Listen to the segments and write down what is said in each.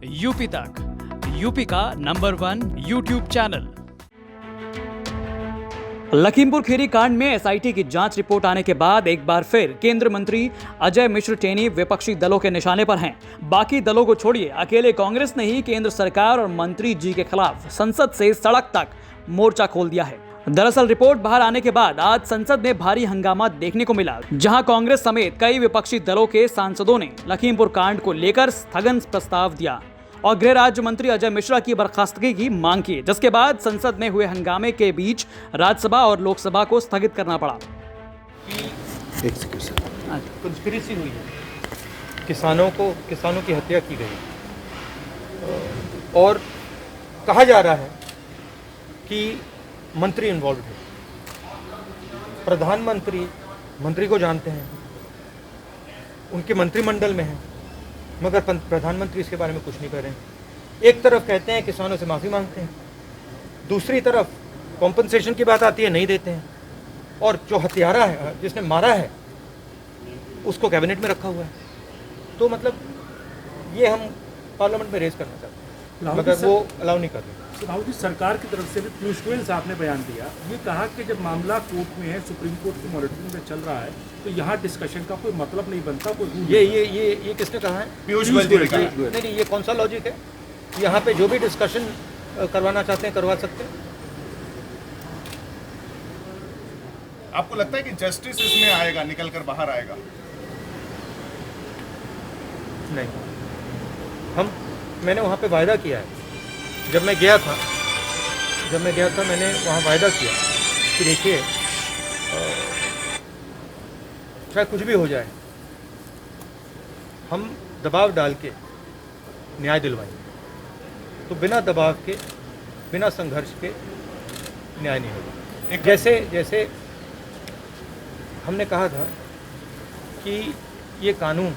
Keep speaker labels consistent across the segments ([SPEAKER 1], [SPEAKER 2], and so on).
[SPEAKER 1] UP तक, UP का number 1 YouTube channel. Lakhimpur Kheri कांड में एसआईटी की जांच रिपोर्ट आने के बाद एक बार फिर केंद्र मंत्री अजय मिश्र टेनी विपक्षी दलों के निशाने पर हैं। बाकी दलों को छोड़िए, अकेले कांग्रेस ने ही केंद्र सरकार और मंत्री जी के खिलाफ संसद से सड़क तक मोर्चा खोल दिया है। दरअसल रिपोर्ट बाहर आने के बाद आज संसद में भारी हंगामा देखने को मिला, जहां कांग्रेस समेत कई विपक्षी दलों के सांसदों ने लखीमपुर कांड को लेकर स्थगन प्रस्ताव दिया और गृह राज्य मंत्री अजय मिश्रा की बर्खास्तगी की मांग की, जिसके बाद संसद में हुए हंगामे के बीच राज्यसभा और लोकसभा को स्थगित करना पड़ा।
[SPEAKER 2] कंस्पिरेसी हुई है, किसानों की हत्या की गई और कहा जा रहा है कि मंत्री इन्वॉल्व है। प्रधानमंत्री मंत्री को जानते हैं, उनके मंत्रिमंडल में हैं, मगर प्रधानमंत्री इसके बारे में कुछ नहीं कर रहे हैं। एक तरफ कहते हैं किसानों से माफ़ी मांगते हैं, दूसरी तरफ कॉम्पनसेशन की बात आती है, नहीं देते हैं, और जो हत्यारा है, जिसने मारा है, उसको कैबिनेट में रखा हुआ है। तो मतलब ये हम पार्लियामेंट में रेज करना चाहते हैं, मगर वो अलाउ नहीं कर रहे।
[SPEAKER 3] राहुल जी, सरकार की तरफ से भी पीयूष गोयल साहब ने बयान दिया, ये कहा कि जब मामला कोर्ट में है, सुप्रीम कोर्ट की मॉनिटरिंग में चल रहा है, तो यहाँ डिस्कशन का कोई मतलब नहीं बनता, कोई रूल।
[SPEAKER 2] ये किसने कहा है? पीयूष गोयल। नहीं, ये कौन सा लॉजिक है? यहाँ पे जो भी डिस्कशन करवाना चाहते हैं करवा सकते हैं।
[SPEAKER 4] आपको लगता है कि जस्टिस इसमें आएगा, निकल कर बाहर आएगा?
[SPEAKER 2] नहीं, मैंने वहाँ पे वायदा किया है। जब मैं गया था मैंने वहाँ वायदा किया कि देखिए चाहे कुछ भी हो जाए, हम दबाव डाल के न्याय दिलवाएंगे। तो बिना दबाव के, बिना संघर्ष के न्याय नहीं होगा। जैसे हमने कहा था कि ये कानून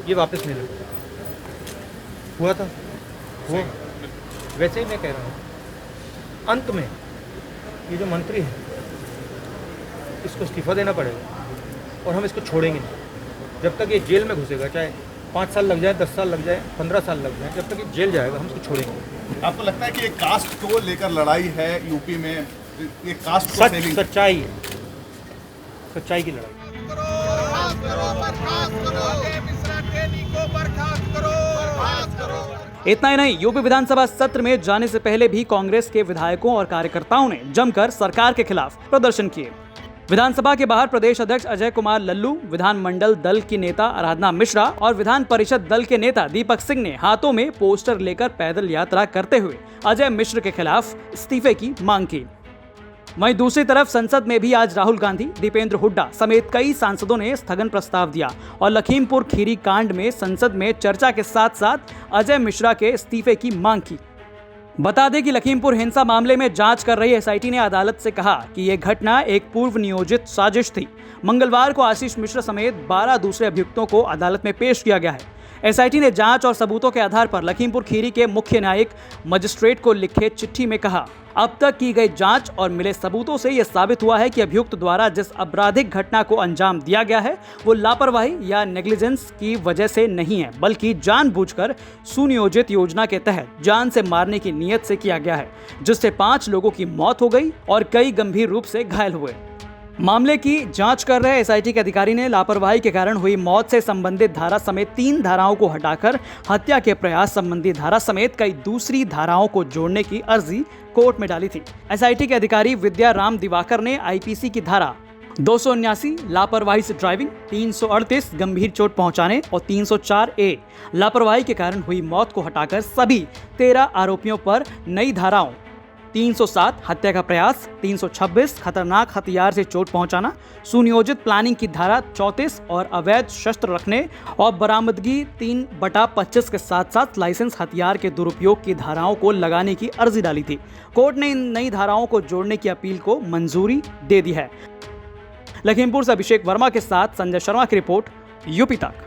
[SPEAKER 2] ये वापस नहीं लेगा, हुआ था वो, वैसे ही मैं कह रहा हूँ अंत में ये जो मंत्री है इसको इस्तीफा देना पड़ेगा और हम इसको छोड़ेंगे नहीं। जब तक ये जेल में घुसेगा, चाहे 5 साल लग जाए, 10 साल लग जाए, 15 साल लग जाए, जब तक ये जेल जाएगा हम इसको छोड़ेंगे।
[SPEAKER 4] आपको लगता है कि ये कास्ट को लेकर लड़ाई है यूपी में? ये कास्ट को
[SPEAKER 2] सच्चाई की लड़ाई।
[SPEAKER 1] इतना ही नहीं, यूपी विधानसभा सत्र में जाने से पहले भी कांग्रेस के विधायकों और कार्यकर्ताओं ने जमकर सरकार के खिलाफ प्रदर्शन किए। विधानसभा के बाहर प्रदेश अध्यक्ष अजय कुमार लल्लू, विधानमंडल दल की नेता आराधना मिश्रा और विधान परिषद दल के नेता दीपक सिंह ने हाथों में पोस्टर लेकर पैदल यात्रा करते हुए अजय मिश्र के खिलाफ इस्तीफे की मांग की। वहीं दूसरी तरफ संसद में भी आज राहुल गांधी, दीपेंद्र हुड्डा समेत कई सांसदों ने स्थगन प्रस्ताव दिया और लखीमपुर खीरी कांड में संसद में चर्चा के साथ साथ अजय मिश्रा के इस्तीफे की मांग की। बता दें कि लखीमपुर हिंसा मामले में जांच कर रही एसआईटी ने अदालत से कहा कि यह घटना एक पूर्व नियोजित साजिश थी। मंगलवार को आशीष मिश्रा समेत 12 दूसरे अभियुक्तों को अदालत में पेश किया गया है। एसआईटी ने जांच और सबूतों के आधार पर लखीमपुर खीरी के मुख्य न्यायिक मजिस्ट्रेट को लिखे चिट्ठी में कहा, अब तक की गई जांच और मिले सबूतों से यह साबित हुआ है कि अभियुक्त द्वारा जिस आपराधिक घटना को अंजाम दिया गया है वो लापरवाही या नेग्लिजेंस की वजह से नहीं है, बल्कि जानबूझकर सुनियोजित योजना के तहत जान से मारने की नीयत से किया गया है, जिससे 5 लोगों की मौत हो गई और कई गंभीर रूप से घायल हुए। मामले की जांच कर रहे एसआईटी के अधिकारी ने लापरवाही के कारण हुई मौत से संबंधित धारा समेत 3 धाराओं को हटाकर हत्या के प्रयास संबंधी धारा समेत कई दूसरी धाराओं को जोड़ने की अर्जी कोर्ट में डाली थी। एसआईटी के अधिकारी विद्या राम दिवाकर ने आईपीसी की धारा 279 लापरवाही से ड्राइविंग, 338 गंभीर चोट पहुंचाने और 304A लापरवाही के कारण हुई मौत को हटाकर सभी 13 आरोपियों पर नई धाराओं 307 हत्या का प्रयास, 326 खतरनाक हथियार से चोट पहुंचाना, सुनियोजित प्लानिंग की धारा 34 और अवैध शस्त्र रखने और बरामदगी 3/25 के साथ साथ लाइसेंस हथियार के दुरुपयोग की धाराओं को लगाने की अर्जी डाली थी। कोर्ट ने इन नई धाराओं को जोड़ने की अपील को मंजूरी दे दी है। लखीमपुर से अभिषेक वर्मा के साथ संजय शर्मा की रिपोर्ट, यूपी तक।